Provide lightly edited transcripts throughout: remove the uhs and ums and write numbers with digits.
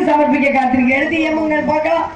சமர்ப்பிக்க காத்திருக்க எடுத்து ஏமுங்கள் பார்க்கலாம்.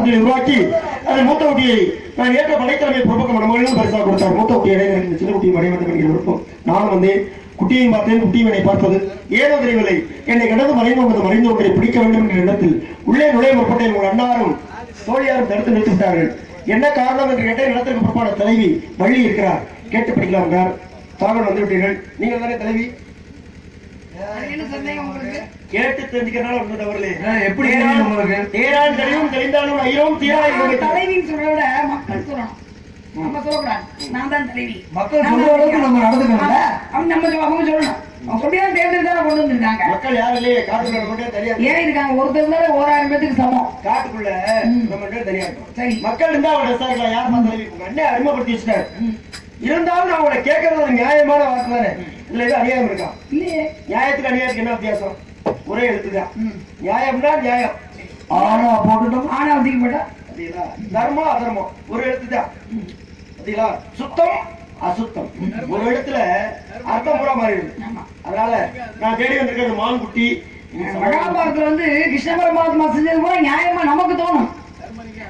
எங்கள் உருவாக்கி அதில் மூத்த குட்டியை நான் ஏற்ற படைத்தலைமை பிரபுக்க மனமகளும் பரிசாக கொடுத்தார். மூத்த குட்டியை எனக்கு சின்ன குட்டியை மறை வேண்டும் என்கிற விருப்பம். நானும் வந்து குட்டியையும் பார்த்தேன், குட்டியும் என்னை பார்ப்பது ஏதோ தெரியவில்லை. என்னை கடந்து மறைந்து ஒன்றை பிடிக்க வேண்டும் என்ற எண்ணத்தில் உள்ளே நுழைய முற்பட்ட உங்கள் அண்ணாரும் தோழியாரும் தடுத்து நிறுத்தி விட்டார்கள். என்ன காரணம் என்று கேட்ட இடத்திற்கு புறப்பாட தலைவி வள்ளி இருக்கிறார், கேட்டு படிக்கலாம் என்றார். தாங்கள் வந்து விட்டீர்கள். நீங்கள் தானே தலைவி? கேட்டு தெரிஞ்சுக்கிறனால ஒன்று தவறு. எப்படி தேரான் தெளிவும் தெளிந்தாலும் ஐயோம் தீராய் தலைவின்னு சொல்றத விட மக்கள் சொல்லணும். நம்ம சொல்லக்கூடாது. நான் தான் தலைவி. மக்கள் சொல்ற அளவுக்கு நம்ம நடந்துக்கணும்ல. அவங்க சொல்லணும். அப்படிதான் தேர்தல் கொண்டு வந்திருக்காங்க. மக்கள் யாரும் இல்லையே, காட்டுக்குள்ள கொண்டே தெரியாது. ஏன் இருக்காங்க? ஒருத்தர் தான் 1000 பேருக்கு சமம். காட்டுக்குள்ள நம்ம தெரியாது. சரி, மக்கள் இருந்தா அவங்க விசாரிக்கலாம். யார் தலைவி அண்ணே அறிமுகப்படுத்தி வச்சுட்டாரு. இருந்தாலும் நான் உங்களை கேட்கறது ஒரு நியாயமான வார்த்தை தானே. இல்ல இது அநியாயம் இருக்கா? இல்லையே. நியாயத்துக்கு அநியாயத்துக்கு என்ன வித்தியாசம்? ஒரே எழுத்துதான். நியாயம்னா நியாயம். ஆனா போட்டுட்டோம், ஆனா அதிக போட்டா தர்மம் அதர்மம் ஒரு எழுத்துதான். சுத்தம் அசுத்தம் ஒரு இடத்துல அர்த்தம் பூரா மாறிடுது. அதனால நான் தேடி வந்திருக்கிறது மான்குட்டி. மகாபாரதத்துல வந்து கிருஷ்ண பரமாத்மா செஞ்சது கூட நியாயமா நமக்கு தோணும்.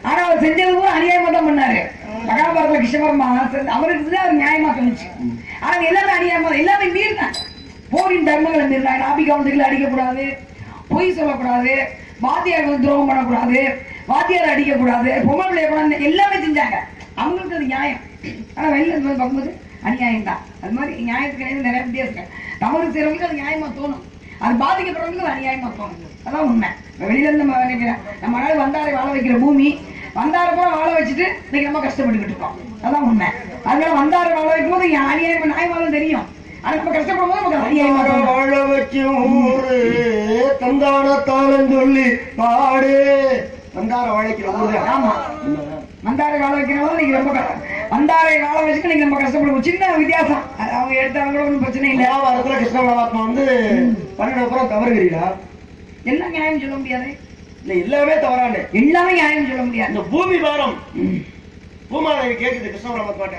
ஆனா அவர் செஞ்சது கூட அநியாயமா தான் பண்ணாரு. மகாபாரதத்துல கிருஷ்ண பரமாத்மா அவருக்கு அவர் நியாயமா தோணுச்சு. ஆனா எல்லாமே அநியாயமா எல்லாமே மீறினாங்க. போரின் தர்மங்களை மீறினாங்க. நாபிகாவந்துகளை அடிக்கக்கூடாது, பொய் சொல்லக்கூடாது, வாத்தியார் வந்து துரோகம் பண்ணக்கூடாது, வாத்தியார் அடிக்கக்கூடாது, பொம்மை விளையாடக்கூடாது, எல்லாமே செஞ்சாங்க. அவங்களுக்கு அது நியாயம். ஆனா வெளியில பார்க்கும்போது அநியாயம் தான். அது மாதிரி நியாயத்துக்கு நிறைய வித்தியாசம். தவறு செய்யறவங்களுக்கு அது நியாயமா தோணும், அது பாதிக்கப்படுறவங்களுக்கு அது அநியாயமா தோணும். அதான் உண்மை. வெளியில இருந்து நம்ம நினைக்கிறேன் நம்ம நாடு வந்தாரை வாழ வைக்கிற பூமி, வந்தாரை போல வாழ வச்சுட்டு இன்னைக்கு நம்ம கஷ்டப்பட்டுக்கிட்டு இருக்கோம். அதான் உண்மை. அதனால வந்தாரை வாழ வைக்கும் போது அநியாயம் நியாயமாலும் தெரியும். ஆனா நம்ம கஷ்டப்படும் போது நமக்கு அநியாயமா வாழ வைக்கும் ஊரு தந்தான தாளம் சொல்லி பாடு. வந்தார வாழைக்கிற ஊரு. ஆமா, வந்தாரை வாழ வைக்கிறவங்க நீங்க ரொம்ப வந்தாரை வாழ வச்சுட்டு நீங்க ரொம்ப கஷ்டப்படுவோம். சின்ன வித்தியாசம், அவங்க எடுத்தவங்க கூட ஒன்றும் பிரச்சனை இல்லை. வாரத்துல கிருஷ்ண பரமாத்மா வந்து 12 அப்புறம் தவறுகிறீங்களா? எல்லாம் நியாயம் சொல்ல முடியாது. இல்ல எல்லாமே தவறானே, எல்லாமே நியாயம் சொல்ல முடியாது. இந்த பூமி பாரம் பூமாதேவி கேக்குது கிருஷ்ண பரமாத்மாட்ட.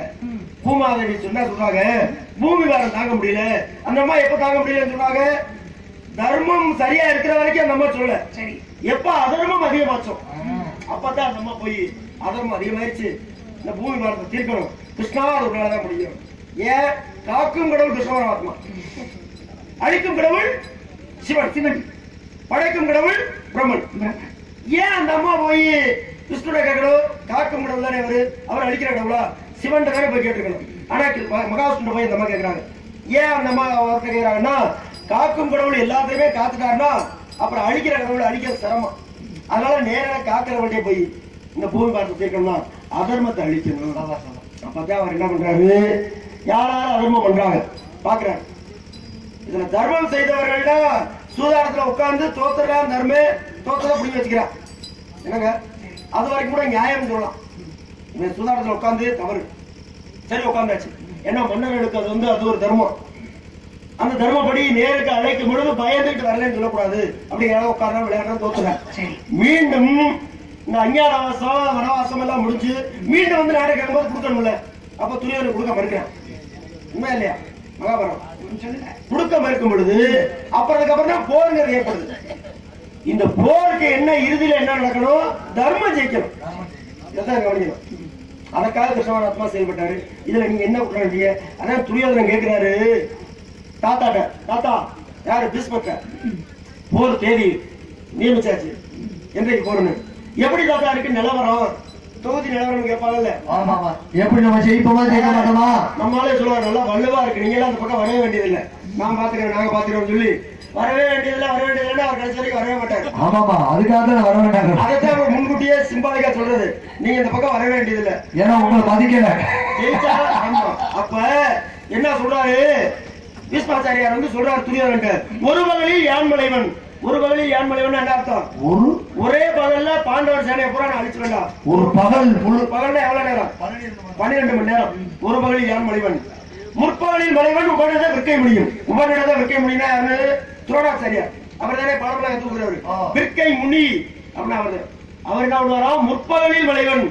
பூமாதேவி சொல்றாங்க பூமி பாரம் தாங்க முடியல. அந்த அம்மா எப்ப தாங்க முடியலன்னு சொன்னாங்க, தர்மம் சரியா இருக்கிற வரைக்கும் அந்த அம்மா சொல்ல. சரி, எப்ப அதர்மம் அதிகமாச்சோம் அப்பதான் அந்த அம்மா போய் அதர்மம் அதிகமாயிருச்சு, இந்த பூமி பாரத்தை தீர்க்கணும், கிருஷ்ணா அது தான் முடியும். ஏன்? காக்கும் கடவுள் கிருஷ்ண பரமாத்மா, அழிக்கும் கடவுள் சிவன், சிவன் படைக்கும் கடவுள் பிரம்மன். ஏன் அந்த அம்மா போய் கிருஷ்ணனை கேட்கணும்? காக்கும் கடவுள் தானே அவர் அழிக்கிற கடவுளா? சிவன் தானே போய் கேட்டுக்கணும். ஆனா மகாவிஷ்ணு போய் அந்த அம்மா கேட்கிறாங்க. ஏன் அந்த அம்மா அவர்கிட்ட கேட்கிறாங்கன்னா, காக்கும் கடவுள் எல்லாத்தையுமே காத்துட்டாருன்னா அப்புறம் அழிக்கிற கடவுள் அழிக்கிறது சிரமம். அதனால நேராக காக்கிறவன்டே போய் இந்த பூமி பார்த்து கேட்கணும்னா அதர்மத்தை அழிக்கணும். அப்பதான் அவர் என்ன பண்றாரு, யாராலும் அதர்மம் பண்றாங்க பாக்குறாரு. இதுல தர்மம் செய்தவர்கள்னா சூதாட்டத்துல உட்கார்ந்து தோத்துறான், தர்மே தோத்ததை பிடிக்க வச்சுக்கிறான். என்னங்க அது வரைக்கும் கூட நியாயம் சொல்லலாம். சூதாட்டத்துல உட்கார்ந்து தவறு, சரி உட்கார்ந்தாச்சு. ஏன்னா மன்னர்களுக்கு அது வந்து அது ஒரு தர்மம். அந்த தர்மப்படி நேருக்கு அழைக்கும் பொழுது பயந்துட்டு வரலன்னு சொல்லக்கூடாது. அப்படிங்கிற உட்கார்ந்து விளையாடுறா தோத்துறேன். மீண்டும் இந்த அஞ்ஞானவாசம் வனவாசம் எல்லாம் முடிஞ்சு மீண்டும் வந்து நாடகம் கேட்கும்போது கொடுக்கணும்ல, அப்ப துணியவனுக்கு கொடுக்க மறுக்கிறேன். உண்மையா இல்லையா? மகாபாரதம் கொடுக்க மறுக்கும் பொழுது அப்புறம் அதுக்கப்புறம் தான் போருங்கிறது ஏற்படுது. இந்த போருக்கு என்ன இறுதியில என்ன நடக்கணும்? தர்மம் ஜெயிக்கணும். இதான் கவனிக்கணும். அதற்காக கிருஷ்ணபரமாத்மா செயல்பட்டாரு. இதுல நீங்க என்ன விட்டுறீங்க? அதான் துரியோதனன் கேட்கிறாரு தாத்தாட்ட, தாத்தா யாரு பீஷ்மர்ட்ட போர் தேதி நியமிச்சாச்சு, என்றைக்கு போறன்னு. எப்படி தாத்தா இருக்கு நிலவரம்? தொகுதி நிலவரம் கேட்பாங்கல்ல, எப்படி நம்ம ஜெயிப்போமா ஜெயிக்க மாட்டோமா? நம்மளாலே சொல்லுவாங்க நல்லா வலுவா இருக்கு, நீங்க எல்லாம் அந்த பக்கம் வரவே வேண்டியதில்லை, நான் பாத்துக்கிறேன் நாங்க பாத்துக்கிறோம் சொல்லி வரவே வேண்டியதில்லை. வர வேண்டியதில்லை அவர் கடைசி வரைக்கும் வரவே மாட்டாரு. ஆமாமா, அதுக்காக வர வேண்டாங்க. அதைத்தான் அவர் முன்கூட்டியே சிம்பாலிக்கா சொல்றது, நீங்க இந்த பக்கம் வர வேண்டியதில்லை, ஏன்னா உங்களை மதிக்கல. ஜெயிச்சா அப்ப என்ன சொல்றாரு பீஷ்மாச்சாரியார் வந்து சொல்றாரு துரியோதனன்ட்ட, ஒரு பகலில் யான் மலைவன். ஒரு பகலில் யான் மலைவன் என்ன அர்த்தம்? ஒரே பகல்ல பாண்டவர் சேனையை பூரா நான் அழிச்சுடா. ஒரு பகல் பகல்ல எவ்வளவு நேரம்? 12 மணி நேரம். ஒரு பகலில் யான் மலைவன். முற்பகலில் மலைவன் உபநிடத்தை விற்க முடியும். உபநிடத்தை விற்க முடியும்னா யாரு? துரோணாச்சாரியார். அவர் தானே பாடமெல்லாம் தூக்குறவர். விற்கை முனி அப்படின்னா அவர் என்ன பண்ணுவாரா? முற்பகலில் மலைவன்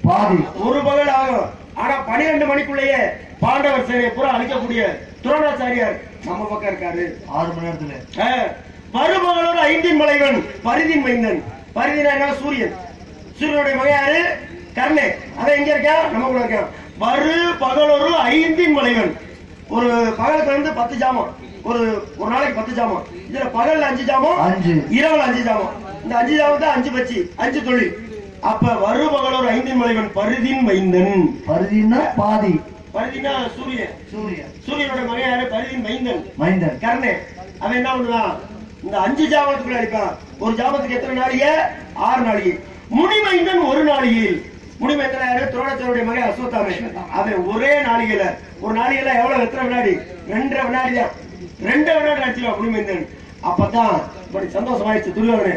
பாதி ஒரு பகல் ஆகும். ஆனா 12 மணிக்குள்ளேயே பாண்டவர் சேனையை பூரா அழிக்கக்கூடிய துரோணாச்சாரியார் நம்ம பக்கம் இருக்காரு. 6 மணி நேரத்துல மறுபகலோடு 5 மலைவன் பரிதின் மைந்தன். பரிதினா என்ன? சூரியன். சூரியனுடைய மகன் யாரு? கர்ணே. அதான் எங்க இருக்கா? நம்ம கூட இருக்கான். மறு பகலோடு 5 மலைவன். ஒரு பகலுக்கு வந்து 10 ஜாமம், ஒரு நாளைக்கு 10 ஜாமம். இதுல பகல்ல 5 ஜாமம், இரவுல 5 ஜாமம். இந்த 5 ஜாமத்தை 5 பச்சி 5 தொழில். அப்ப வரு பகலோடு 5 மலைவன் பரிதின் மைந்தன். பரிதின்னா பாதி. பரிதினா சூரியன். சூரியனோட மகன் யாரு? பரிதின் மைந்தன். மைந்தன் கர்ணே. அவன் என்ன பண்ணுவான்? இந்த 5 ஜாமத்துக்குள்ள அடிப்பான். ஒரு ஜாமத்துக்கு எத்தனை நாளிகை? 6 நாளிகை. முனிமைந்தன் ஒரு நாளிகையில். முனிமைந்தன் யாரு? துரோணாச்சாரியுடைய மகன் அஸ்வத்தாமே. அவன் ஒரே நாளிகையில, ஒரு நாளிகையில எவ்வளவு எத்தனை வினாடி? 2.5 வினாடி தான். 2 வினாடி அடிச்சிருவான் முனிமைந்தன். அப்பதான் சந்தோஷமாயிடுச்சு துரியோதனே.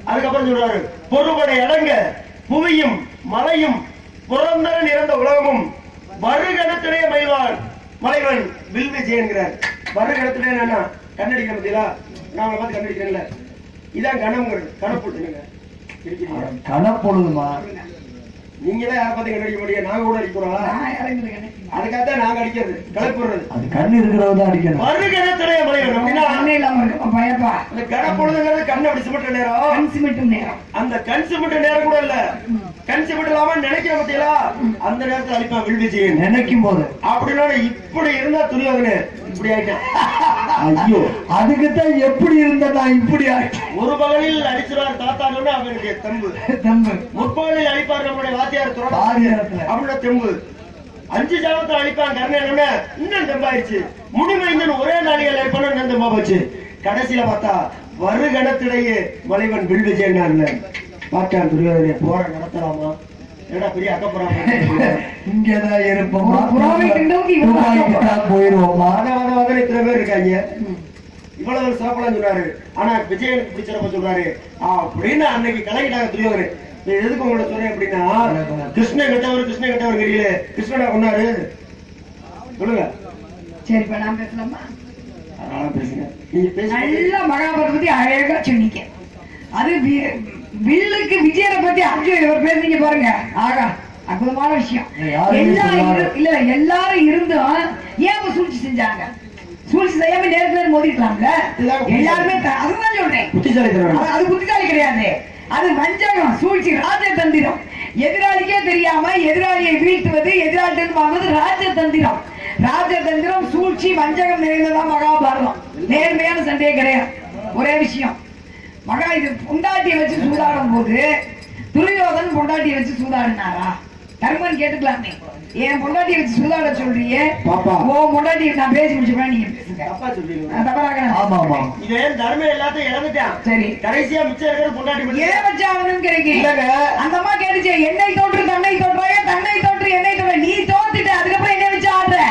அதுக்கப்புறம் சொல்றாரு, பொறுபடை அடங்க புவியும் மலையும் புறந்தர நிறந்த உலகமும் வருகணத்திலே மயில்வான் மலைவன் வில்வி ஜெயன்கிறார். வருகணத்திலே என்னன்னா கண்ணடிக்கிற பத்தியா? நான் பார்த்து கண்ணடிக்கிறேன்ல, இதான் கணம்ங்கிறது. கணப்பொழுது கணப்பொழுதுமா? நீங்க தான் யாரை பார்த்து கண்ணடிக்க முடியும்? நாங்க கூட அடிக்கிறோம். அதுக்காகத்தான் நாங்க அடிக்கிறது, கலப்புறது. அது கண் இருக்கிறவங்க தான் அடிக்கணும். வருகணத்திலே மலைவன் அப்படின்னா அந்த கணப்பொழுதுங்கிறது கண் அப்படி சிமிட்ட நேரம், கண் சிமிட்டும் நேரம். அந்த கண் சிமிட்ட நேரம் கூட இல்ல, கண் சிமிட்ட இல்லாம நினைக்கிற பத்தியா? அந்த நேரத்தில் அழிப்பான் வில்விஜயன். நினைக்கும் போது அப்படின்னா இப்படி இருந்தா துரியோதனே இப்படி ஆயிட்டேன். ஐயோ, அதுக்குத்தான் எப்படி இருந்தா நான் இப்படி ஆயிட்டேன். ஒரு பகலில் அடிச்சுறார் தாத்தா சொன்னா அவனுக்கு தெம்பு. தெம்பு. முற்பகலில் அழிப்பார் நம்முடைய வாத்தியார் துரோணாச்சாரியார் அப்படின்னா தெம்பு. 5 சாபத்தை அழிப்பான் கர்ணன் இன்னும் தெம்பாயிருச்சு. முடிமைந்தன் ஒரே நாளிகள் அழிப்பான இன்னும் தெம்பா போச்சு. கடைசியில பார்த்தா வருகணத்திலேயே மலைவன் வில் விஜயன் பார்த்தான் துரியோதனை. போற நடத்தலாமா ஏன்னா பெரிய அக்கப்புறம் இங்கதான் இருப்போமா போயிருவோமா? இத்தனை பேர் இருக்காங்க. இவ்வளவு சாப்பிடலாம் சொன்னாரு. ஆனா விஜயனுக்கு பிடிச்சப்ப சொல்றாரு அப்படின்னு அன்னைக்கு கலக்கிட்டாங்க துரியோதனை. எதுக்கு உங்களோட சொல்றேன் அப்படின்னா கிருஷ்ணன் கெட்டவர் தெரியல. கிருஷ்ணனா கொண்டாரு சொல்லுங்க. சரி இப்ப நான் பேசலாமா? பேசுங்க. நீங்க பேச நல்ல மகாபாரத பத்தி அழகா சொன்னீங்க. அது வில்லுக்கு விஜயனை பத்தி அர்ஜுன் பேசுறீங்க பாருங்க. ஆகா அற்புதமான விஷயம். எல்லாரும் இருந்தும் ஏன் சூழ்ச்சி செஞ்சாங்க? சூழ்ச்சி செய்யாம நேரத்துல மோதிக்கலாம்ல. எல்லாருமே அதுதான் சொல்றேன். அது புத்திசாலி கிடையாது. அது வஞ்சகம், சூழ்ச்சி, ராஜதந்திரம். எதிராளிக்கே தெரியாம எதிராளியை வீழ்த்துவது, எதிராளிட்டு வாங்குவது ராஜதந்திரம். ராஜதந்திரம், சூழ்ச்சி, வஞ்சகம் நிறைந்ததான் மகாபாரதம். நேர்மையான சண்டையே கிடையாது. ஒரே விஷயம், மகா இது பொண்டாட்டியை வச்சு சூதாடும் போது துரியோதன் பொண்டாட்டியை வச்சு சூதாடினாரா? தர்மன் கேட்டுக்கலாமே. என் பொண்டாட்டியை வச்சு சூதாட சொல்றியே, ஓ பொண்டாட்டியை நான் பேசி முடிச்சுப்பேன், நீங்க பேசுங்க. தர்மம் எல்லாத்தையும் இழந்துட்டான். சரி, கடைசியா மிச்சம் இருக்கிற பொண்டாட்டி ஏன் வச்சாங்கன்னு கேட்க அந்த அம்மா கேட்டுச்சு. என்னை தோற்று தன்னை தோற்றாய, தன்னை தோற்று என்னை தோற்ற. நீ தோத்துட்ட, அதுக்கப்புறம் என்ன வச்சு ஆடுற?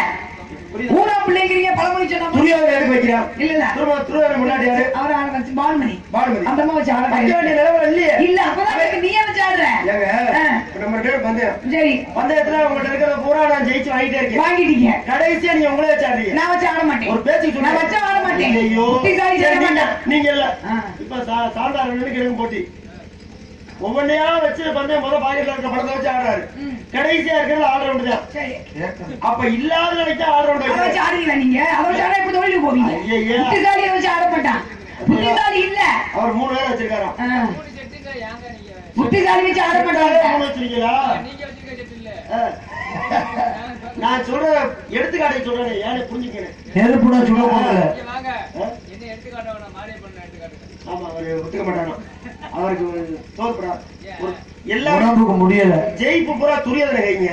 ஊரா பிள்ளைங்கிறீங்க பழமொழி சொன்னா துரியோதனை எடுத்து வைக்கிறான். இல்ல துரியோதனை முன்னாடி யாரு? அவர் ஆட வச்சு பால்மணி. அந்த அம்மா வச்சு ஆட இல்லையே. இல்ல அப்பதான் நீயே வச்சு ஆடுற. நம்ம பந்தயம். சரி, பந்தயத்துல உங்கள்ட்ட இருக்கிறத பூரா நான் ஜெயிச்சு வாங்கிட்டே இருக்கேன். வாங்கிட்டீங்க. கடைசியா நீங்க உங்களே வச்சு ஆடுறீங்க. நான் வச்சு ஆட மாட்டேன். ஒரு பேச்சு நான் வச்சு ஆட மாட்டேன். ஐயோ நீங்க இல்ல. இப்ப சாந்தாரன் எனக்கு போட்டி ஒவ்வொன்னையா வச்சு பந்தயம் முதல் பாக்கெட்ல இருக்க படத்தை வச்சு ஆடுறாரு. கடைசியா இருக்கிறது ஆல் ரவுண்ட் தான். அப்ப இல்லாத நினைக்க ஆல் ரவுண்ட் வச்சு ஆடுறீங்களா நீங்க? அதை வச்சு ஆட இப்ப தொழிலுக்கு போவீங்க. புத்திசாலியை வச்சு ஆட மாட்டான். புத்திசாலி இல்ல, அவர் 3 பேர் வச்சிருக்காராம். புத்திசாலி வச்சு ஆட மாட்டாங்க. வச்சிருக்கீங்களா? நான் சொல்ற எடுத்துக்காட்டை சொல்றேன், ஏன்னு புரிஞ்சுக்கிறேன். நெருப்புடா சொல்ல போகல. ஆமா, அவரு ஒத்துக்க மாட்டாங்க. அவருக்கு தோற்படா எல்லாருக்கும் முடியல. ஜெயிப்பு பூரா துரியோதனை கைங்க.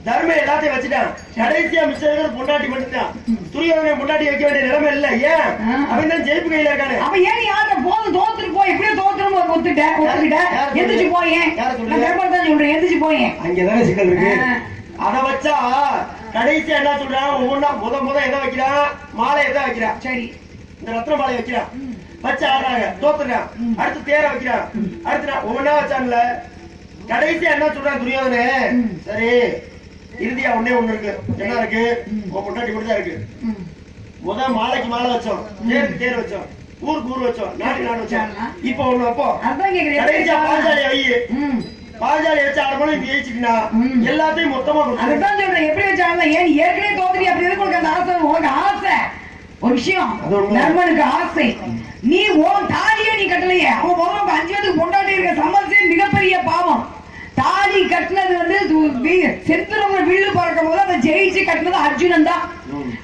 தர்மம் எல்லாத்தையும் வச்சுட்டான். கடைசியா மிச்சம் பொண்டாட்டி மட்டும்தான். துரியோதனை பொண்டாட்டி வைக்க வேண்டிய நிலைமை இல்ல. ஏன்? அவன் தான் ஜெயிப்பு கையில இருக்கானே. அப்ப ஏன் யாரு போதும் தோத்துட்டு போய் எப்படியோ தோத்துரும் ஒத்துக்கிட்ட எந்திரிச்சு போயேன். சொல்றேன் எந்திரிச்சு போயேன். அங்கதானே சிக்கல் இருக்கு. அதை வச்சா கடைசியா என்ன சொல்றான்? ஒவ்வொன்னா முத எதை வைக்கிறான்? மாலை எதை வைக்கிறான்? சரி, இந்த ரத்ன மாலை வைக்கிறான். வச்சு ஆடுறாங்க, தோத்துறான். அடுத்து தேர வைக்கிறான். அடுத்து ஒவ்வொன்னா வச்சான்ல. கடைசியா என்ன சொல்றான் துரியோதனே? சரி, இறுதியா ஒண்ணு இருக்கு. என்ன இருக்கு? பொண்டாட்டி மட்டும் தான் இருக்கு. முத மாலைக்கு மாலை வச்சோம், தேருக்கு தேர் வச்சோம், ஊருக்கு ஊர் வச்சோம், நாடு வச்சோம். இப்ப ஒண்ணு வைப்போம். கடைசியா பாஞ்சாலி வை. பாஞ்சாலி வச்சு ஆடும்போது நீ ஜெயிச்சுட்டா எல்லாத்தையும் மொத்தமா அதுதான் சொல்றேன். எப்படி வச்சு ஆடலாம்? ஏன் ஏற்கனவே தோத்துட்டி? அப்படி எதுக்கு உனக்கு அந்த ஆசை? உனக்கு ஆசை ஒரு விஷயம், நண்பனுக்கு ஆசை. நீ உன் தாலியே நீ கட்டலையே. அவன் முதல்ல 5 பேருக்கு பொண்டாட்டி இருக்க சமர்சே மிகப்பெரிய பாவம். தாலி கட்டினது செத்துறவங்க வில்லு பறக்கும் போது அதை ஜெயிச்சு கட்டினது அர்ஜுனன் தான்.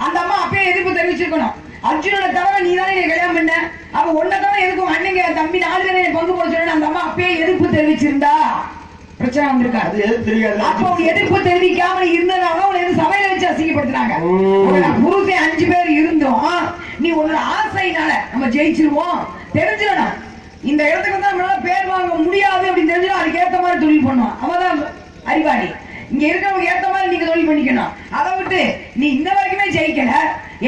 அந்த அம்மா அப்பயே எதிர்ப்பு தெரிவிச்சிருக்கணும். அர்ஜுனனை தவிர நீ தானே கல்யாணம் பண்ண. அப்ப ஒன்ன தவிர எதுக்கும் அண்ணங்க தம்பி 4 பேரை பங்கு போட சொல்ல அந்த அம்மா அப்பயே எதிர்ப்பு தெரிவிச்சிருந்தா பிரச்சனை வந்திருக்காது. அப்ப எதிர்ப்பு தெரிவிக்காம இருந்தனால உனக்கு சபையில வச்சு அசிங்கப்படுத்தினாங்க. புருஷன் 5 பேர் இருந்தோம், நீ உன்னோட ஆசையினால நம்ம ஜெயிச்சிருவோம் தெரிஞ்சிடணும். இந்த இடத்துக்கு வந்து நம்மளால பேர் வாங்க முடியாது அப்படின்னு தெரிஞ்சிடும். அதுக்கு ஏத்த மாதிரி தொழில் பண்ணுவான். அவதான் அறிவாளி. இங்க இருக்கிறவங்க ஏத்த மாதிரி நீங்க தொழில் பண்ணிக்கணும். அதை விட்டு நீ இன்ன வரைக்குமே ஜெயிக்கல,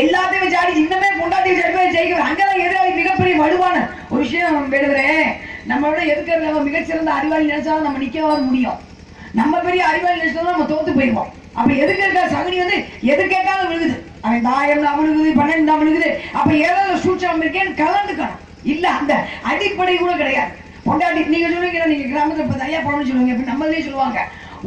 எல்லாத்தையும் வச்சு ஆடி இன்னமே பொண்டாட்டி ஜெயிக்கல. அங்கதான் எதிராளி மிகப்பெரிய வலுவான ஒரு விஷயம். வேடுவரே, நம்மளோட எதுக்கு மிகச்சிறந்த அறிவாளி நினைச்சாலும் நம்ம நிக்கவாது முடியும். நம்ம பெரிய அறிவாளி நினைச்சாலும் நம்ம தோத்து போயிருவோம். அப்ப எதுக்கு இருக்க சகுனி வந்து எது கேட்டாலும் விழுகுது. அவன் தாயம் அவனுக்குது, 12 அவனுக்குது. அப்ப ஏதாவது சூட்சம் இருக்கேன்னு கலந்துக்கணும். இல்ல அந்த அடிப்படை கூட கிடையாது. பொண்டாட்டி நீங்க சொல்லுவீங்க, நீங்க கிராமத்துல ஐயா பழம்னு சொல்லுவாங்க. இப்ப நம்மளே சொல்லுவாங்க,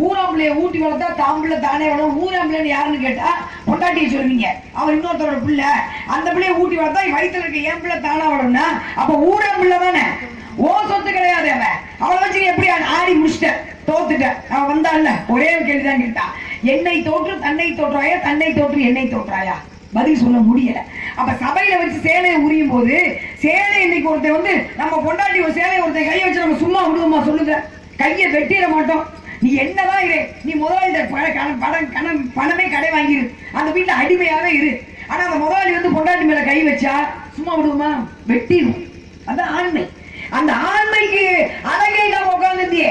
ஊராம்பிள்ளைய ஊட்டி வளர்த்தா தாம்பிள்ள தானே வளரும். ஊராம்பிள்ளைன்னு யாருன்னு கேட்டா பொண்டாட்டியை சொல்லுவீங்க. அவன் இன்னொருத்தரோட பிள்ளை, அந்த பிள்ளைய ஊட்டி வளர்த்தா வயிற்றுல இருக்க என் பிள்ளை தானா வளரும்னா அப்ப ஊராம்பிள்ளை தானே, ஓ சொத்து கிடையாது. அவளை வச்சு எப்படி ஆடி முடிச்சிட்ட, தோத்துட்ட. அவன் வந்தான்ல ஒரே கேள்விதான் கேட்டான், என்னை தோற்று தன்னை தோற்றாயா, தன்னை தோற்று என்னை தோற்றாயா? பதில் சொல்ல முடியல. அப்ப சபையில வச்சு சேலையை உரியும் போது சேலை இன்னைக்கு ஒருத்தர் வந்து நம்ம பொண்டாட்டி ஒரு சேலையை ஒருத்தர் கையை வச்சு நம்ம சும்மா விடுவோமா? சொல்லுங்க, கையை வெட்டிட மாட்டோம். நீ என்னதான் இரு, நீ முதலாளி பணமே கடை வாங்கிரு, அந்த வீட்டுல அடிமையாவே இரு. ஆனா அந்த முதலாளி வந்து பொண்டாட்டி மேல கை வச்சா சும்மா விடுவோமா? வெட்டிடும். அதான் ஆண்மை. அந்த ஆண்மைக்கு அழகை நாம உட்கார்ந்துட்டியே,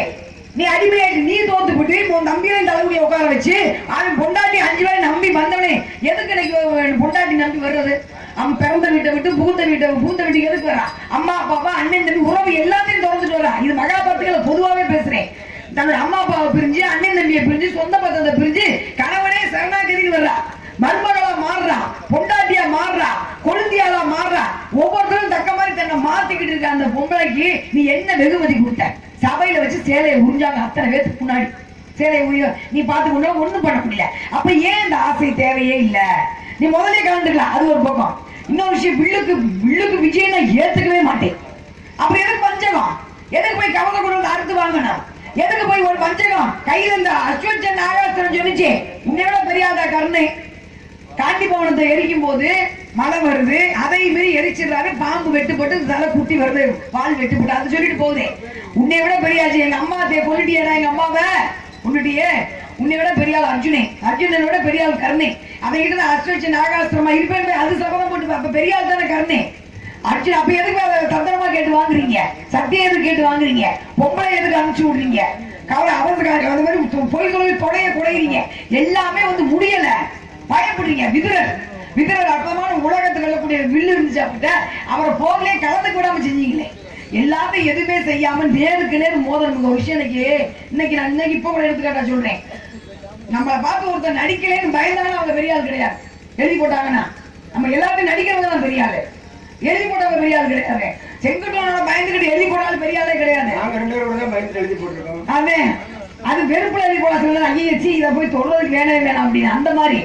நீ அடிமையாயிட்டு நீ தோத்து போட்டு உன் தம்பியை தலைமுடியை உட்கார வச்சு அவன் பொண்டாட்டி 5 பேரை நம்பி வந்தவனே எதுக்கு எனக்கு பொண்டாட்டி நம்பி வர்றது? அவன் பிறந்த வீட்டை விட்டு பூந்த வீட்டுக்கு எதுக்கு வரான்? அம்மா அப்பாவா அண்ணன் தம்பி உறவு எல்லாத்தையும் திறந்துட்டு வரான். இது மகாபாரதத்துல பொதுவாவே பேசுறேன். தன்னோட அம்மா அப்பாவை பிரிஞ்சு அண்ணன் தம்பியை பிரிஞ்சு சொந்த பத்தத்தை பிரிஞ்சு கணவனே சரணாகதிக்கு வர்றா, மருமகளா மாறுறா, பொண்டாட்டியா மாறுறா, கொழுந்தியாலா மாறுறா. ஒவ்வொருத்தரும் தக்க மாதிரி தன்னை மாத்திக்கிட்டு இருக்க அந்த பொம்பளைக்கு நீ என்ன வெகுமதி கொடுத்த? சபையில வச்சு சேலையை உறிஞ்சாங்க அத்தனை பேருக்கு முன்னாடி. சேலையை உரிய நீ பார்த்து ஒண்ணும் பண்ண முடியல. அப்ப ஏன் இந்த ஆசை தேவையே இல்ல? நீ முதலே கலந்துக்கலாம். அது ஒரு பக்கம். இன்னொரு விஷயம், வில்லுக்கு விஜய் நான் ஏத்துக்கவே மாட்டேன். அப்படி எதுக்கு பஞ்சகம்? எதுக்கு போய் கவலை கொண்டு அறுத்து வாங்கணும்? எதுக்கு போய் ஒரு பஞ்சகம்? கையில இந்த அஸ்வச்சன் ஆகாசம் சொல்லிச்சு, உன்னையோட பெரியாதா கருணை. காண்டி பவனத்தை எரிக்கும் போது மழை வருது, அதை மீறி எரிச்சிடுறாரு. பாம்பு வெட்டுப்பட்டு தலை குட்டி வருது, பால் வெட்டுப்பட்டு அது சொல்லிட்டு போகுது. உன்னை விட பெரியாச்சு எங்க அம்மா கொண்டுட்டியடா, எங்க அம்மாவை கொண்டுட்டியே. உன்னை விட பெரியாள் அர்ஜுனனை விட பெரியாள் கருணை. அவங்கிட்ட அஸ்வச்சன் ஆகாசிரமா இருப்பேன், அது சபதம் போட்டு அப்ப பெரியாள் தானே கருணை. அர்ஜுன் அப்ப எதுக்கு தந்திரமா கேட்டு வாங்குறீங்க? சத்தியம் எதுக்கு கேட்டு வாங்குறீங்க? பொம்பளை எதுக்கு அனுப்பிச்சு விடுறீங்க? கவலை அவசரக்காரங்க அந்த மாதிரி பொய் சொல்லி குடையிறீங்க. எல்லாமே வந்து முடியல, பயப்படுறீங்க. விதுரர் அற்புதமான உலகத்துக்கு வெல்லக்கூடிய வில்லு இருந்துச்சு. அப்படின்ட்டு அவரை போகலே கலந்துக்கு விடாம செஞ்சீங்களே. எல்லாத்தையும் எதுவுமே செய்யாம நேருக்கு நேர் மோதல் ஒரு விஷயம். இன்னைக்கு இப்ப கூட எடுத்துக்காட்டா சொல்றேன். நம்மளை பார்த்து ஒருத்தர் நடிக்கலன்னு பயந்தாங்கன்னா அவங்க பெரியாள் கிடையாது. எழுதி போட்டாங்கன்னா நம்ம எல்லாத்தையும் நடிக்கிறவங்க தான் பெரியாளு. எழுதி போட்டவங்க பெரியாள் கிடையாது. செங்குட்டோட பயந்துக்கிட்டு எழுதி போட்டாலும் பெரியாளே கிடையாது. எழுதி போட்டிருக்கோம். அது வெறுப்புல எழுதி போட சொல்ல ஐயச்சி இதை போய் தொடர்றதுக்கு வேணாம் அப்படின்னு. அந்த மாதிரி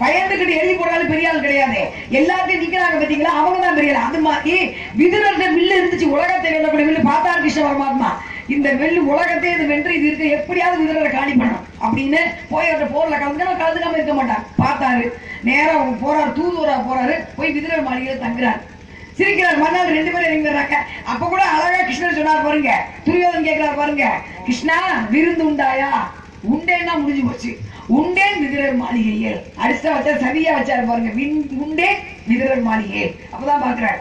பயந்துக்கிட்டு எழுதி போடாலும் பெரியாள் கிடையாது. எல்லாத்தையும் நிக்கிறாங்க பாத்தீங்களா, அவங்க தான் பெரியாள். அது மாதிரி விதுரர்கிட்ட வில்லு இருந்துச்சு, உலகத்தை வெல்லக்கூடிய வில்லு. பார்த்தார் கிருஷ்ண பரமாத்மா இந்த வெள்ளு உலகத்தை இது வென்று இது இருக்கு, எப்படியாவது விதுரரை காலி பண்ணணும் அப்படின்னு போய் அவர்கிட்ட போர்ல கலந்துக்காம இருக்க மாட்டார். பார்த்தாரு, நேரம் போறாரு, தூதுவரா போறாரு, போய் விதுரர் மாளிகையில தங்குறாரு. சிரிக்கிறார். மறுநாள் 2 பேரும் இறங்கிடுறாங்க. அப்ப கூட அழகா கிருஷ்ணர் சொன்னார் பாருங்க. துரியோதன் கேட்கிறார் பாருங்க, கிருஷ்ணா விருந்து உண்டாயா? உண்டேன்னா முடிஞ்சு போச்சு. உண்டேன் விதுரர் மாளிகையில் அடிச்சா வச்சா சரியா வச்சாரு பாருங்க. உண்டேன் விதுரர் மாளிகை. அப்பதான் பாக்குறாரு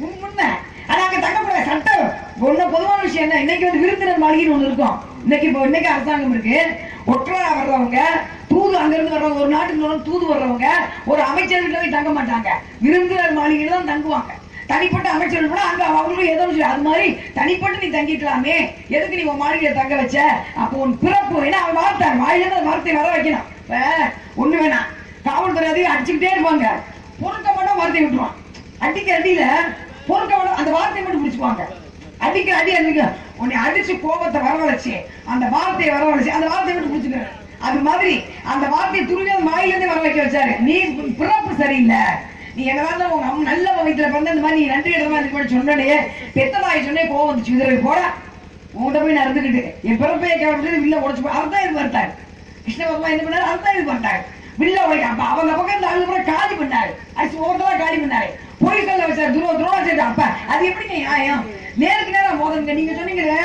உண்மை. ஆனா அங்க தங்கக்கூடாது சட்டம். ஒண்ணு பொதுவான விஷயம் என்ன, இன்னைக்கு வந்து விருந்தினர் மாளிகைன்னு ஒண்ணு இருக்கும். இன்னைக்கு அரசாங்கம் இருக்கு. ஒற்றரா வர்றவங்க, தூது அங்க இருந்து வர்றவங்க, ஒரு நாட்டுக்கு தூது வர்றவங்க ஒரு அமைச்சர் வீட்டுல போய் தங்க மாட்டாங்க, விருந்தினர் மாளிகையில தான் தங்குவாங்க. தனிப்பட்ட அமைச்சர்கள் கூட அங்க அவங்களும் ஏதோ அது மாதிரி தனிப்பட்டு நீ தங்கிக்கலாமே, எதுக்கு நீ உன் மாளிகையை தங்க வச்ச? அப்போ உன் பிறப்பு ஏன்னா அவன் வார்த்தார் வாயில வார்த்தை வர வைக்கணும். ஒண்ணு வேணாம், காவல்துறை அதிகம் அடிச்சுக்கிட்டே இருப்பாங்க. பொறுக்க மட்டும் வார்த்தை விட்டுருவான். அடிக்க அடியில பொறுக்க மட்டும் அந்த வார்த்தையை மட்டும் பிடிச்சுக்குவாங்க. அடிக்கிற அடி அடிக்க உன்னை அடிச்சு கோபத்தை வரவழைச்சு அந்த வார்த்தையை வரவழைச்சு அந்த வார்த்தையை மட்டும் பிடிச்சுக்கிற. அது மாதிரி அந்த வார்த்தையை துருவியது வாயிலிருந்தே வர வைக்க வச்சாரு. நீ பிறப்பு சரியில்லை, நீ என்னதான் உங்க அம்மா நல்ல வயிற்றுல பிறந்த இந்த மாதிரி நீ நன்றி இடமா இருக்கு சொன்னே பெத்ததாய் சொன்னே கோவம் வந்துச்சு. விதுரர் போட உங்கள்கிட்ட போய் நான் இருந்துக்கிட்டு என் பிறப்பையை கேட்டு வில்ல உடைச்சு அர்த்தம் இது பார்த்தாரு. கிருஷ்ணவர்மா என்ன பண்ணாரு? அர்த்தம் இது பார்த்தாரு. வில்ல உடைக்க அப்ப அவங்க பக்கம் இந்த ஆளு கூட காலி பண்ணாரு. அது ஒவ்வொருத்தரா காலி பண்ணாரு. பொய்கள்ல வச்சாரு. துரோணாச்சாரி. அப்ப அது எப்படிங்க நியாயம்? நேருக்கு நேரம் மோதங்க. நீங்க சொன்னீங்களே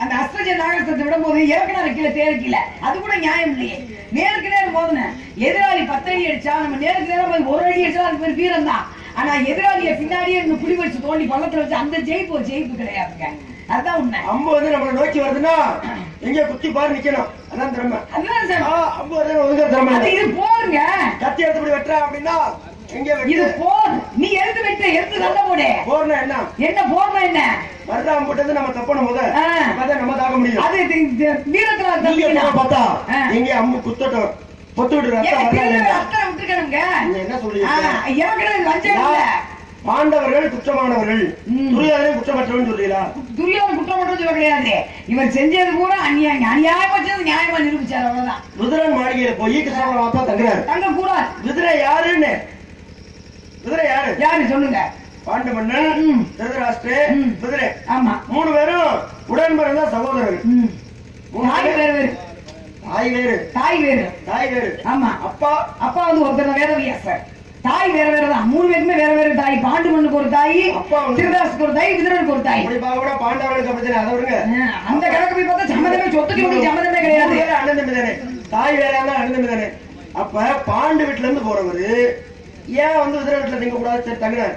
அந்த அஸ்வஜ நாகத்தை விடும் போது இறக்குனாரு கீழே தேர கீழே, அது கூட நியாயம் இல்லையே. நேருக்கு நேரம் மோதன எதிராளி 10 அடி அடிச்சா நம்ம நேருக்கு நேரம் 1 அடி அடிச்சா அது பேர் வீரம் தான். ஆனா எதிராளியை பின்னாடியே குடி வச்சு தோண்டி பள்ளத்துல வச்சு அந்த ஜெயிப்பு ஒரு ஜெயிப்பு கிடையாதுங்க. அதுதான் உண்மை. அம்பு வந்து நம்மளை நோக்கி வருதுன்னா எங்க குத்தி பாரு நிக்கணும். அதான் திறமை. அதுதான் சார் அம்பு வந்து திறமை. இது போருங்க. கத்தி எடுத்து வெட்டுற அப்படின்னா இது போர். நீ எடுத்து வெட்ட எடுத்து சண்டை போடு. போர்னா என்ன? என்ன போர்னா என்ன? மருதாம் போட்டது நம்ம தப்பணும் போது அப்பதான் நம்ம தாக்க முடியும். அது வீரத்துல தம்பினா பார்த்தா நீங்க அம்பு குத்தட்டும் பொத்துட்டு ரத்தம் விட்டுக்கணுங்க. என்ன சொல்றீங்க? இறக்குறது லஞ்சம் இல்ல. பாண்டவர்கள் குற்றமானவர்கள், துரியோதனன் குற்றமற்றவன் சொல்றீங்களா? துரியோதனன் குற்றமற்றவன் சொல்ல கிடையாது. இவர் செஞ்சது கூட அநியாயம் வச்சது நியாயமா நிரூபிச்சார். அவ்வளவுதான். விதுரன் மாளிகையில போய் கிருஷ்ணபுரம் மாத்தா தங்குறாரு. தங்க கூடாது. விதுரை யாருன்னு யாரு சொல்லுங்க? பாண்டு மன்னன், திருதராஷ்டிரர், விதுரை. ஆமா, 3 பேரும் உடன் பிறந்த சகோதரர்கள். தாய் வேறு. ஆமா, அப்பா வந்து ஒருத்தர் வேதவியாசர். தாய் வேற வேறதான், 3 பேருக்குமே வேற வேற தாய். பாண்டுமனுக்கு ஒரு தாய், திருதாசுக்கு ஒரு தாய், விதுரனுக்கு ஒரு தாய். பாண்டவர்களுக்கு பிரச்சனை அதை விடுங்க. அந்த கணக்கு போய் பார்த்தா சம்மதமே, சொத்துக்கு உங்களுக்கு சம்மதமே கிடையாது. அண்ணன் தம்பி தானே, தாய் வேற அண்ணன் தம்பி தானே. அப்ப பாண்டு வீட்டுல இருந்து போறவரு ஏன் வந்து விதுர வீட்டுல தங்க கூடாது? சரி தங்குறாரு.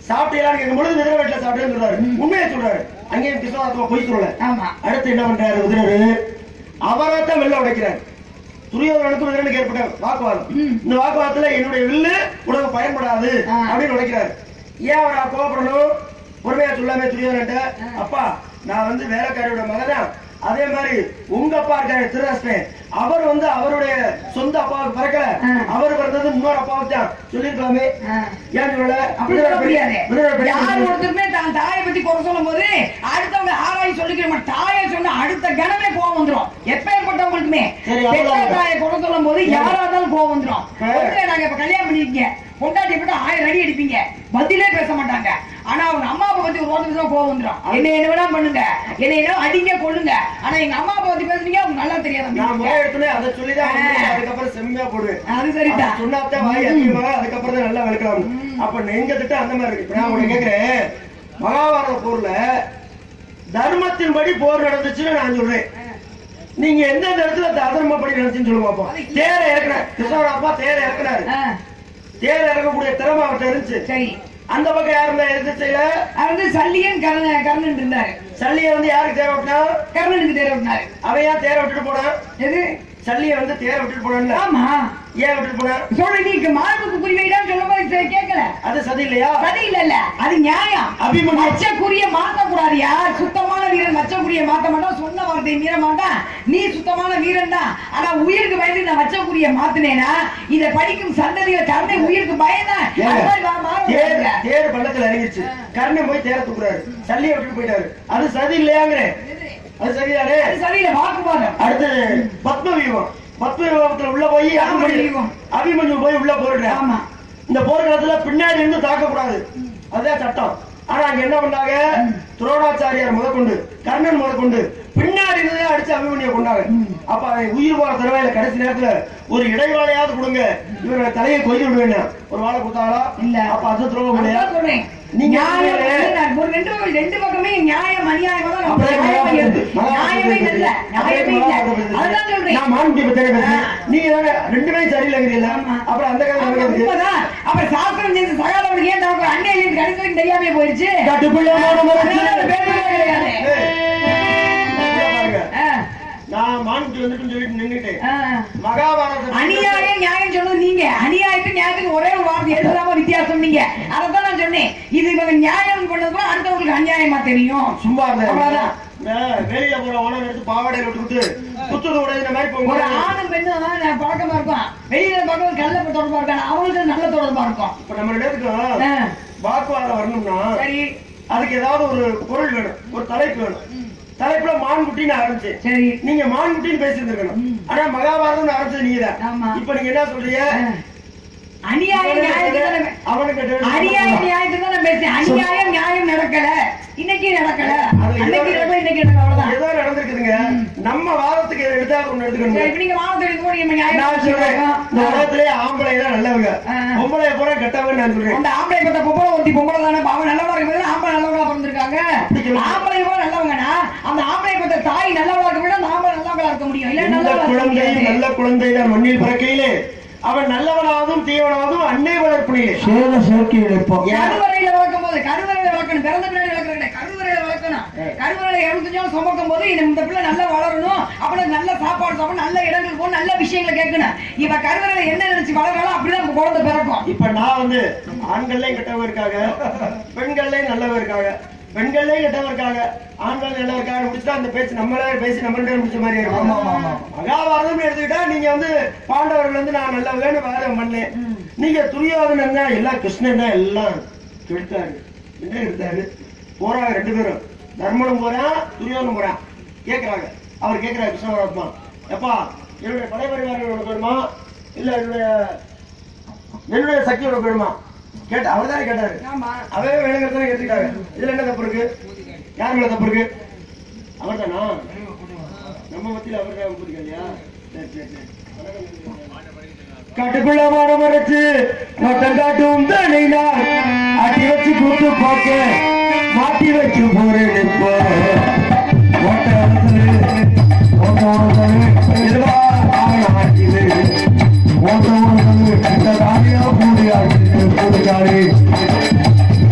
சாப்பிட்டீங்களான்னு கேட்கும் பொழுது விதுர வீட்டுல சாப்பிட்டேன்னு சொல்றாரு. உண்மையை சொல்றாரு. அங்கேயும் கிருஷ்ணாத்மா பொய் சொல்லல. அடுத்து என்ன பண்றாரு விதுரரு? அவரைத்தான் வெளில உடைக்கிறாரு. துரியோதனனுக்கும் விதுரனுக்கு ஏற்பட்ட வாக்குவாதம். இந்த வாக்குவாதத்துல என்னுடைய வில்லு உனக்கு பயன்படாது அப்படின்னு உடைக்கிறாரு. ஏன் அவரை கோபப்படணும்? பொறுமையா சொல்லாம துரியோதனன்ட்ட, அப்பா நான் வந்து வேலைக்காரியோட மகதான், அதே மாதிரி உங்க அப்பா இருக்காரு திருராஷ்டிரன், அவர் வந்து அவருடைய சொந்த அப்பாவுக்கு பிறக்கல, அவர் பிறந்தது இன்னொரு அப்பாவுக்கு தான் சொல்லிருக்கலாமே. ஏன் சொல்லல? அப்படி சொல்ல முடியாது. யார் ஒருத்தருமே தான் தாயை பத்தி குறை சொல்லும் போது அடுத்தவங்க ஆராய் சொல்லிக்கிற மாட்டோம். தாயை சொன்ன அடுத்த கணமே கோவம் வந்துடும். எப்பேற்பட்டவங்களுக்குமே தாயை குறை சொல்லும் போது யாரா இருந்தாலும் கோவம் வந்துடும். நாங்க இப்ப கல்யாணம் பண்ணிருக்கீங்க, பொண்டாட்டி போட்டு 1000 அடி அடிப்பீங்க, பதிலே பேச மாட்டாங்க. ஆனா அவங்க அம்மா அப்பா பத்தி ஒரு வார்த்தை கோவம் வந்துடும். என்ன வேணா பண்ணுங்க, என்ன அடிங்க கொள்ளுங்க, ஆனா எங்க அம்மா அப்பா பத்தி பேசுறீங்க அவங்க நல்லா தெரியாது. அதை சொல்லிதான் அதுக்கப்புறம் செம்மையா போடுவேன். அது சரிதான் சொன்னாத்தான் வாய் அதிகமாக, அதுக்கப்புறம் தான் நல்லா வளர்க்கலாம். அப்ப எங்க திட்டம் அந்த மாதிரி இருக்கு. நான் உனக்கு கேக்குறேன், மகாபாரத போர்ல தர்மத்தின்படி போர் நடந்துச்சுன்னு நான் சொல்றேன். நீங்க எந்தெந்த இடத்துல அதர்மப்படி நடந்துச்சுன்னு சொல்லுங்க பாப்போம். தேரை இறக்குற கிருஷ்ணோட அப்பா தேரை இறக்குறாரு. தேரை இறக்கக்கூடிய திறமை அவர்கிட்ட இருந்துச்சு. சரி, அந்த பக்கம் யாரு இருந்தா எதிர்த்து செய்யல? வந்து சல்லியன் கர்ணன் இருந்தாரு. சல்லிய வந்து யாருக்கு தேரை விட்டா? கர்ணனுக்கு தேரை விட்டாரு. அவன் ஏன் தேரை விட்டுட்டு போனான்? எது? சல்லிய வந்து தேரை விட்டுட்டு போனான்னு. ஆமா, ஏன் விட்டுட்டு போன? சொல்ல நீங்க மார்புக்கு குறிவைதான் சொல்ல மாதிரி கேட்கல. அது சதி இல்லையா? சதி இல்ல, அது நியாயம். அபிமன்யு மச்சக்குரிய மாத்த கூடாது. யார் சுத்தமான வீரன் மச்சக்குரிய மாத்த மாட்டான், சொன்ன வார்த்தையை மீற மாட்டான். நீ சுத்தமான வீரன் தான், ஆனா உயிருக்கு பயந்து நான் மச்சக்குரிய மாத்தினேனா இதை படிக்கும் சந்ததியில கர்ணை உயிருக்கு பயந்தான். தேர் பள்ளத்துல இறங்கிச்சு, கர்ணை போய் தேர தூக்குறாரு, சல்லியை விட்டுட்டு போயிட்டாரு. அது சதி இல்லையாங்கிறேன். அது சரியானே? அது சரியில்லை, வாக்குவாதம். அடுத்து பத்மவியூகம். பத்மவியூகத்துல உள்ள போய் அபிமன்யு போய் உள்ள போடுறேன். இந்த போர்க்களத்துல பின்னாடி இருந்து தாக்க கூடாது, அதுதான் சட்டம். ஆனா அங்க என்ன பண்ணாங்க? துரோணாச்சாரியார் முதற்கொண்டு கர்ணன் முதற்கொண்டு பின்னாடி இருந்தே அடிச்சு அபிமன்யை கொண்டாங்க. அப்ப உயிர் போற தருவாயில கடைசி நேரத்துல ஒரு இடைவாளையாவது கொடுங்க, இவரோட தலையை கொய்து விடுவேன். ஒரு வாழை கொடுத்தாங்களா? இல்ல. அப்ப அது துரோகம் இல்லையா? நீங்க ரெண்டு பக்கமே நியாயம் அநியாயம் நீங்க ரெண்டுமே சரியில்லைங்கிறீங்களா? அப்புறம் அந்த அப்புறம் சாஸ்திரம் செய்து சகாதவனுக்கு ஏன் நமக்கு அன்னையிலிருந்து கடைசி வரைக்கும் தெரியாம போயிடுச்சு. நான் மான்குட்டி வந்துட்டு சொல்லிட்டு நின்னுட்டேன். மகாபாரத அநியாயம் நியாயம் சொன்னது நீங்க, அநியாயத்துக்கு நியாயத்துக்கு ஒரே ஒரு வார்த்தை எதுலாம வித்தியாசம் நீங்க. அதான் நான் சொன்னேன், இது இவங்க நியாயம் பண்ணது அடுத்தவங்களுக்கு அநியாயமா தெரியும். சும்மா அவ்வளவுதான். வெளியில போற ஓனம் எடுத்து பாவாடையில விட்டுக்கிட்டு குத்துது உடையிற மாதிரி போங்க. ஒரு ஆணும் பெண்ணும் பழக்கமா இருக்கும், வெளியில பார்க்க கல்ல தொடர்பா இருக்காங்க, அவங்களுக்கு நல்ல தொடர்பா இருக்கும். இப்ப நம்ம இடத்துக்கு வாக்குவாதம் வரணும்னா சரி, அதுக்கு ஏதாவது ஒரு பொருள் வேணும், ஒரு தலைப்பு வேணும். தலைப்புல மான்குட்டின்னு ஆரம்பிச்சு, சரி நீங்க மான்குட்டின்னு பேசிருந்திருக்கணும். ஆனா மகாபாரதம் ஆரம்பிச்சது நீங்க தான். இப்ப நீங்க என்ன சொல்றீங்க? அநியாயம் அநியாயம் நியாயம் நடக்கல, இன்னைக்கு நடக்கல, இன்னைக்கு ஏதோ நடந்திருக்குதுங்க. நம்ம வாதத்துக்கு எடுத்தா ஒண்ணு எடுத்துக்கணும். நீங்க வாதத்துக்கு ஆம்பளை தான் நல்லவங்க, பொம்பளை போற கெட்டவங்க நான் சொல்றேன். அந்த ஆம்பளை பத்த பொம்பளை ஒருத்தி பொம்பளை தானே, அவன் நல்லவா இருக்கு, ஆம்பளை நல்லவங்களா பிறந்திருக்காங்க. ஆம்பளை போல நல்லவங்கன்னா அந்த ஆம்பளை பத்த தாய் நல்லவளா இருக்க விட அந்த ஆம்பளை நல்லவங்களா இருக்க முடியும். இல்ல நல்ல குழந்தை, நல்ல குழந்தை தான் மண்ணில் பிறக்கையிலே அவன் நல்லவனாவதும் தீவனாவதும் அன்னை வளர்ப்பிலே சேத சேர்க்கை இழைப்போம். கருவறையில வளர்க்கும் போது கருவறையில வளர்க்கணும், பிறந்த பின்னாடி வளர்க்கணும், கருவறையில வளர்க்கணும். கருவறையில 75 நாள் சுமக்கும் போது இந்த பிள்ளை நல்லா வளரணும், அப்புறம் நல்ல சாப்பாடு சாப்பிடணும், நல்ல இடங்களுக்கு போகணும், நல்ல விஷயங்களை கேட்கணும். இவ கருவறையில என்ன நினைச்சு வளர்றாலும் அப்படிதான் குழந்தை பிறக்கும். இப்ப நான் வந்து ஆண்கள்லயும் கெட்டவங்க இருக்காங்க, பெண்கள்லயும் நல்லவங்க இருக்காங்க, பெண்கள்லயும் கெட்டவங்க இருக்காங்க, ஆண்கள் நல்லவருக்காக முடிச்சுட்டா அந்த பேச்சு நம்மளே பேசி நம்மள்கிட்ட முடிச்ச மாதிரி இருக்கும். மகாபாரதம் எடுத்துக்கிட்டா நீங்க வந்து பாண்டவர்கள் வந்து நான் நல்லவங்கன்னு வாதம் பண்ணேன். நீங்க துரியோதனன் தான் எல்லாம், கிருஷ்ணன் தான் எல்லாம் எடுத்தாரு. என்ன எடுத்தாரு? போறாங்க ரெண்டு பேரும், தர்மனும் போறான், துரியோதனும் போறான். கேட்கறாங்க, அவர் கேட்கிறாரு கிருஷ்ண பரமாத்மா, எப்பா என்னுடைய படைபரிவார்கள் உனக்கு வேணுமா, இல்ல என்னுடைய சக்தி உனக்கு வேணுமா கேட்ட. அவர் தானே கேட்டாரு, அவே வேணுங்கிறத கேட்டுக்கிட்டாங்க. இதுல என்ன தப்பு இருக்கு? யார் மேல தப்பு இருக்கு? அவர் தானா? நம்ம மத்தியில அவர் தான் இல்லையா? சரி சரி சரி. காட்டுக்குள்ள மரம் மறைச்சு வட்டம் காட்டும் தனி நான் அட்டி வச்சு கூட்டு பார்க்க மாட்டி வைக்க போறேன் இப்போ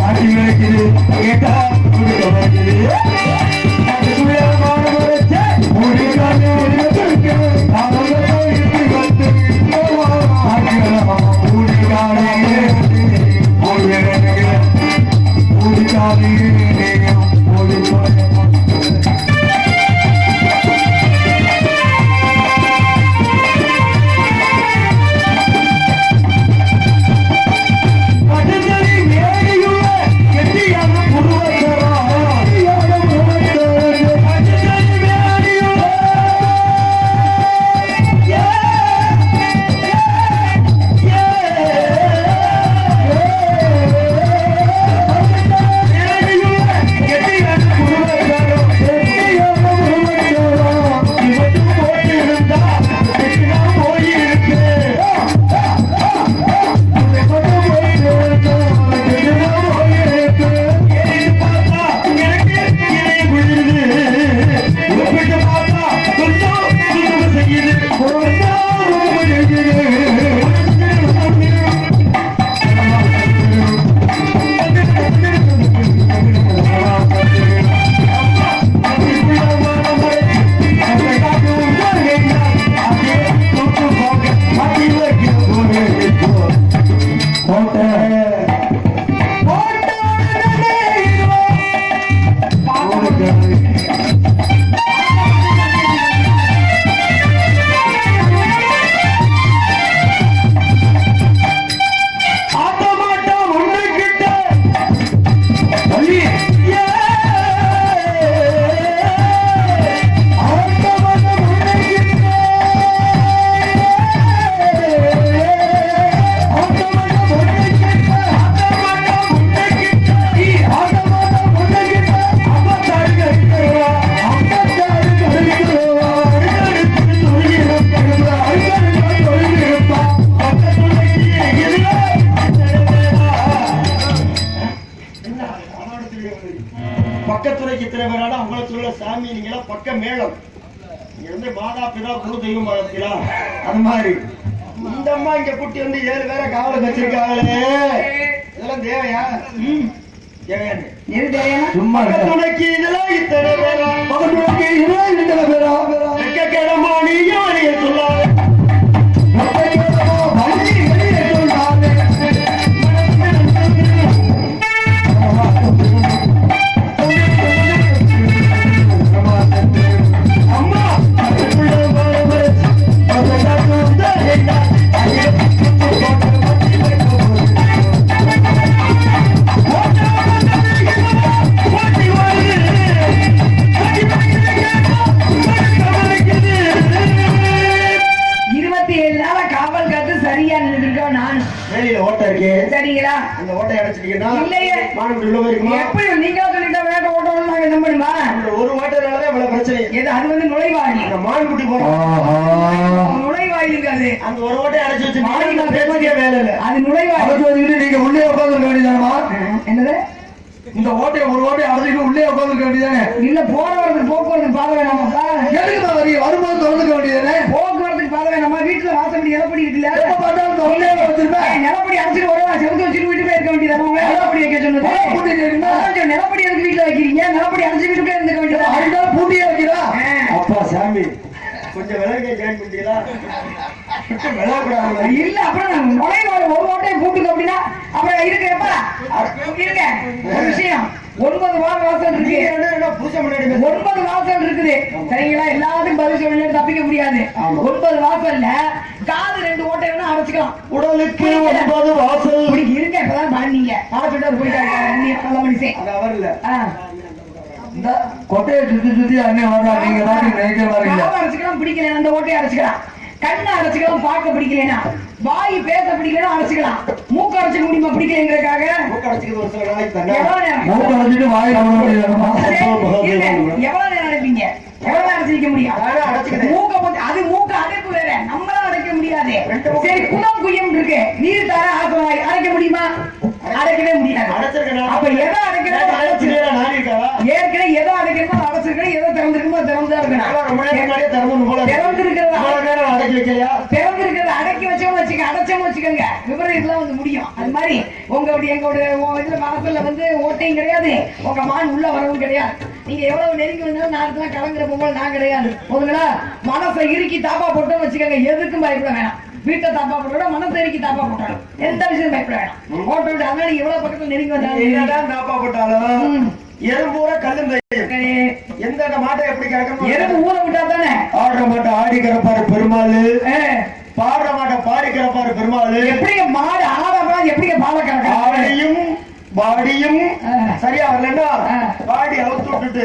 ஆட்டி வைக்குது கேட்டா பக்கத்துறைக்கு இத்தனை பேரான அவங்கள சாமி நீங்களா பக்க மேளம் இங்க வந்து மாதா பிதா குரு தெய்வம் வளர்த்தீங்களா அது மாதிரி இந்த அம்மா இங்க குட்டி வந்து 7 பேரை காவலுக்கு வச்சிருக்காங்களே இதெல்லாம் தேவையா சும்மா பக்கத்துறைக்கு இதெல்லாம் இத்தனை பேரா பக்கத்துறைக்கு இதெல்லாம் இத்தனை பேரா வெக்க கிடமா நீங்க வழிய சொல்லாத சரிங்களா அந்த ஓட்டை அடைச்சிட்டீங்கன்னா இல்லையே மானுக்கு உள்ள போயிருக்குமா எப்படி நீங்க சொல்லிட்டா வேக ஓட்டணும் நாங்க என்ன பண்ணுமா ஒரு ஓட்டனாலதான் இவ்வளவு பிரச்சனை இது அது வந்து நுழைவாயில் அந்த மான்குட்டி போறோம் நுழைவாயிலுங்க அது அந்த ஒரு ஓட்டை அடைச்சு வச்சு மானுக்கு பேசிக்கே வேலை இல்லை அது நுழைவாயில் வந்து நீங்க உள்ளே உட்கார்ந்து வேண்டியதானமா என்னது இந்த ஓட்டையை ஒரு ஓட்டை அடைச்சிட்டு உள்ளே உட்கார்ந்து வேண்டியதானே இல்ல போறவருக்கு போக்குவரத்து பாத வேணாமாப்பா எதுக்கு வரி வரும்போது திறந்துக்க வேண்டியதானே போக்குவரத்துக்கு பாத வேணாமா வீட்டுல வாசப்படி நிலப்படி இருக்குல்ல எப்ப பார்த்தாலும் திறந்தே வச்சிருப்பேன் நிலப்படி அடிச்சுட்டு வர செவுத்து வச்சுட்டு வீட்டு போய் இருக்க வேண்டியதானே நிலப்படி வைக்க சொன்னது நிலப்படி எதுக்கு வீட்டுல வைக்கிறீங்க நிலப்படி அடிச்சு வீட்டு போய் இருந்துக்க வேண்டியதா அதுதான் பூட்டியே வைக்கிறா அப்பா சாமி கொஞ்சம் விலகை ஜாயின் பண்ணிட்டீங்களா விலகக்கூடாது இல்ல அப்புறம் நுழைவாழ் ஒரு ஓட்டையை கூட்டுங்க அப்படின்னா அப்புறம் இருக்கப்பா இருங்க ஒரு விஷயம் 9 வாசல் இருக்கு பூஜை முன்னாடி 9 வாசல் இருக்குது சரிங்களா எல்லாத்துக்கும் பதில் சொல்ல தப்பிக்க முடியாது 9 வாசல்ல காது 2 ஓட்டை வேணா அடைச்சுக்கலாம் உடலுக்கு 9 வாசல் இப்படி இருங்க இப்பதான் பாருங்க அடைச்சுட்டு போயிட்டாங்க நல்ல மனுஷன் அது அவர் இல்ல இந்த கொட்டையை சுத்தி சுத்தி அண்ணன் வர்றா நீங்க நாட்டுக்கு நினைக்க வரீங்க அடைச்சுக்கலாம் பிடிக்கல அந்த ஓட்டையை அடைச்சுக்கலாம் கண்ணை அடைச்சுக்கலாம் பார்க்க பிடிக்கலனா வாய் பேச பிடிக்கலனா அடைச்சுக்கலாம் மூக்க அடைச்சுக்க முடியுமா பிடிக்கலங்கிறதுக்காக மூக்க அடைச்சுக்கிறது ஒரு சில நாளைக்கு தானே மூக்க அடைச்சிட்டு வாய் எவ்வளவு நேரம் அடைப்பீங்க எவ்வளவு அடைச்சிக்க முடியும் மூக்க அது மூக்க அடைப்பு வேற நம்மளால அடைக்க முடியாது சரி குணம் குய்யம் இருக்கு நீர் தார ஆசனமாய் அடைக்க முடியுமா? அடைக்கவே முடியாது. அப்ப எதை அடைக்கணும்? ஏற்கனவே எதை அடைக்கணுமோ அடைச்சிருக்கணும், எதை திறந்திருக்குமோ திறந்துதான் இருக்கணும். திறந்திருக்கிறத அடக்கி வச்சோம்னு வச்சுக்க, அடைச்சோம்னு வச்சுக்கோங்க, விபரீதம்லாம் வந்து முடியும். அது மாதிரி எங்களுடைய இதுல மனசுல வந்து ஓட்டையும் கிடையாது, உங்க மான் உள்ள வரவும் கிடையாது. நீங்க எவ்வளவு நெருங்கி வந்தாலும் நாட்டுல கலங்குற பொம்பளை நான் கிடையாது. போதுங்களா? மனசை இறுக்கி தாப்பா போட்டோம்னு வச்சுக்கோங்க, எதுக்கும் பயப்பட வேணாம். வீட்டை தாப்பா போட்டோட மனசை இறுக்கி தாப்பா போட்டாலும் எந்த விஷயம் பயப்பட வேணாம். போட்டோ விட்டு அதனால நீங்க எவ்வளவு பக்கத்துல நெருங்கி வந்தாலும் தாப்பா போட்டாலும் எறும்பூர கல்லு எந்த மாட்டை எப்படி கிடக்கணும்? எறும்பு ஊற விட்டா தானே ஆடுற மாட்டை ஆடி கிடப்பாரு பெருமாள், பாடுற மாட்டை பாடி கிடப்பாரு பெருமாள். எப்படிங்க மாடு ஆடா எப்படிங்க பால கிடக்கு? ஆடியும் பாடியும் சரியா வரலன்னா பாடி அவுத்து விட்டுட்டு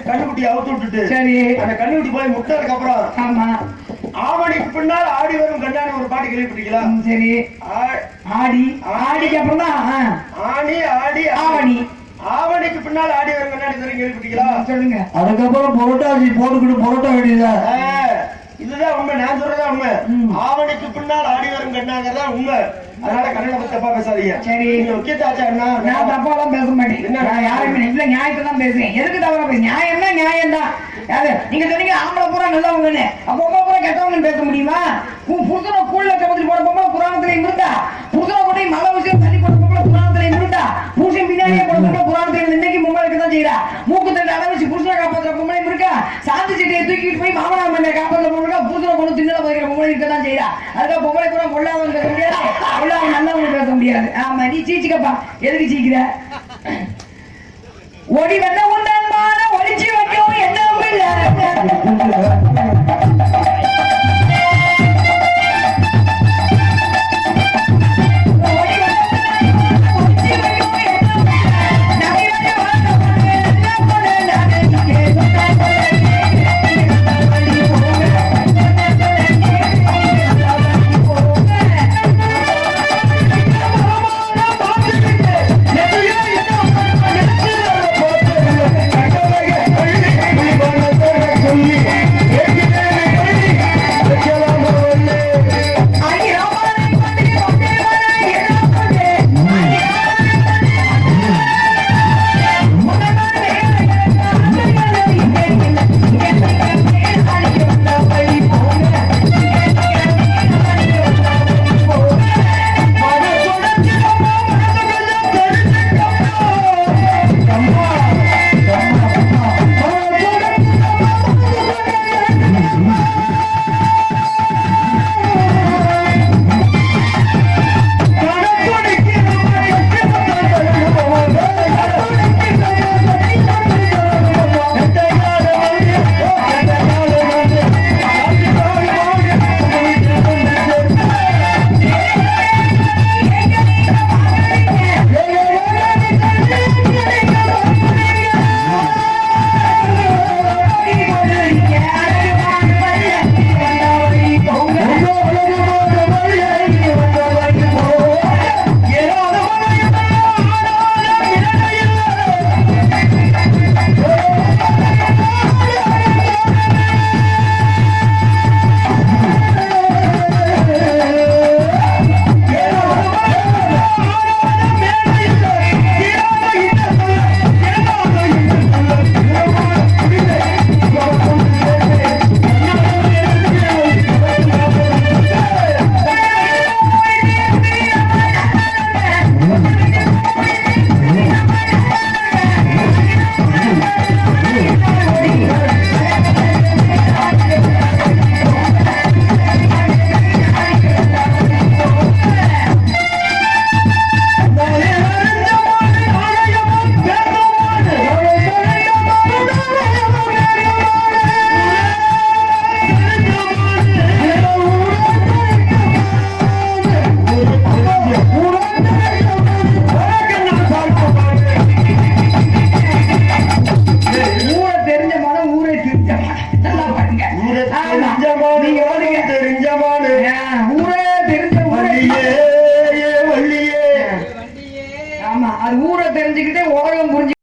கண்ணுக்குட்டி அவுத்து விட்டுட்டு சரி அந்த கண்ணுக்குட்டி போய் முட்டதுக்கு அப்புறம் ஆமா ஆவணிக்கு பின்னால் ஆடி வரும் கண்டான ஒரு பாட்டு கேள்விப்பட்டீங்களா? சரி ஆடி ஆடிக்கு அப்புறம் தான் ஆணி ஆடி ஆவணி, ஆவணிக்கு பின்னால் ஆடி வரும் கண்டாடி தெரியும் கேள்விப்பட்டீங்களா? சொல்லுங்க. அதுக்கப்புறம் புரோட்டாசி போட்டுக்கிட்டு புரோட்டா வேண்டியதா? இதுதான் உண்மை, நான் சொல்றதா உண்மை. ஆவணிக்கு பின்னால் ஆடி வரும் கண்ணாங்கிறதா உண்மை. அதனால கண்ணனை பத்தி தப்பா பேசாதீங்க. சரி முக்கியத்தாச்சா என்ன? நான் தப்பாலாம் பேச மாட்டேன். நான் யாருமே இல்ல நியாயத்தை தான் பேசுவேன். எதுக்கு தவறா பேச? நியாயம்னா நியாயம் தான். நீங்க சொன்னீங்க ஆம்பளை பூரா நல்லவங்கன்னு, அப்ப பொம்பளை பூரா கெட்டவங்கன்னு பேச முடியுமா? புருஷனை கூழ்ல கமத்தி போட பொம்பளை புராணத்திலையும் இருந்தா, புருஷனை கூட மலை விஷயம் தள்ளி போட பொம்பளை புராணத்திலையும் இருந்தா, புருஷன் பின்னாடியே போட பொம்பளை புராணத்திலையும் இன்னைக்கு பொம்பளைக்கு தான் செய்யறா. மூக்கு தட்டு அளவச்சு புருஷனை காப்பாற்றுற பொம்பளையும் இருக்கா, சாந்தி சட்டையை தூக்கிட்டு போய் மாமனா மண்ணை காப்பாற்ற பொம்பளை புருஷனை கொண்டு திண்ணல போய்க்கிற பொம்பளை இருக்க தான் செய்யறா. அதுக்காக பொம்பளை பூரா பொல்லாதவன் பேச முடியாது, பொல்லாதவன் நல்லவங்க பேச முடியாது. ஆமா நீ சீச்சிக்கப்பா, எதுக்கு சீக்கிர? ஒடி வந்த உண்டான ஒளிச்சு வைக்கவும் என்ன அது ஊரை தெரிஞ்சுக்கிட்டே உலகம் புரிஞ்சு